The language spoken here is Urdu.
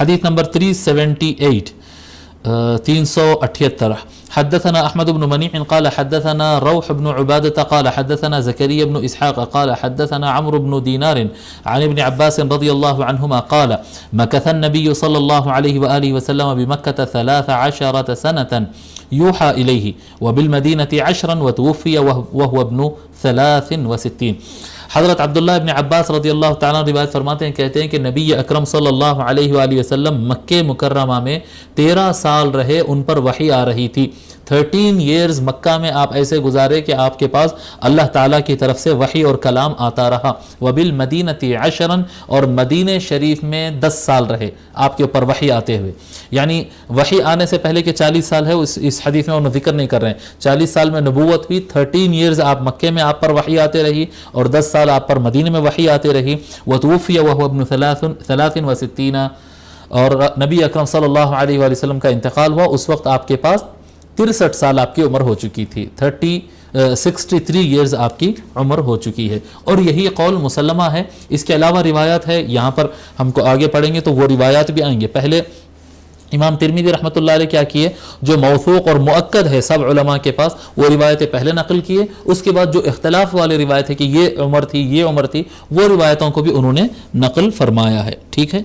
حدیث نمبر 378 378. حدثنا احمد بن منيع قال حدثنا روح بن عبادة قال حدثنا زكريا بن اسحاق قال حدثنا عمرو بن دينار عن ابن عباس رضي الله عنهما قال مكث النبي صلى الله عليه وآله وسلم بمكة 13 سنة يوحى إليه وبالمدينة 10 وتوفي وهو ابن 63. حضرت عبداللہ ابن عباس رضی اللہ تعالیٰ روایت فرماتے ہیں، کہتے ہیں کہ نبی اکرم صلی اللہ علیہ وآلہ وسلم مکہ مکرمہ میں 13 سال رہے، ان پر وحی آ رہی تھی. 13 ایئرز مکہ میں آپ ایسے گزارے کہ آپ کے پاس اللہ تعالیٰ کی طرف سے وحی اور کلام آتا رہا. وبالمدینۃ 10 اور مدینہ شریف میں 10 سال رہے آپ کے اوپر وحی آتے ہوئے. یعنی وحی آنے سے پہلے کہ 40 سال ہے اس حدیث میں انہوں ذکر نہیں کر رہے ہیں. 40 سال میں نبوت ہوئی، 13 ایئرز آپ مکے میں آپ پر وحی آتے رہی اور 10 سال آپ پر مدینہ میں وحی آتے رہی. وتوفی وهو ابن 63 اور نبی اکرم صلی اللہ علیہ وآلہ وسلم کا انتقال ہوا، اس وقت آپ کے پاس 63 سال آپ کی عمر ہو چکی تھی. 63 ایئرز آپ کی عمر ہو چکی ہے، اور یہی قول مسلمہ ہے. اس کے علاوہ روایات ہے، یہاں پر ہم کو آگے پڑھیں گے تو وہ روایات بھی آئیں گے. پہلے امام ترمذی رحمۃ اللہ علیہ کیا کیے، جو موثوق اور مؤکد ہے سب علماء کے پاس، وہ روایتیں پہلے نقل کیے. اس کے بعد جو اختلاف والے روایت ہے کہ یہ عمر تھی یہ عمر تھی، وہ روایتوں کو بھی انہوں نے نقل فرمایا ہے. ٹھیک ہے.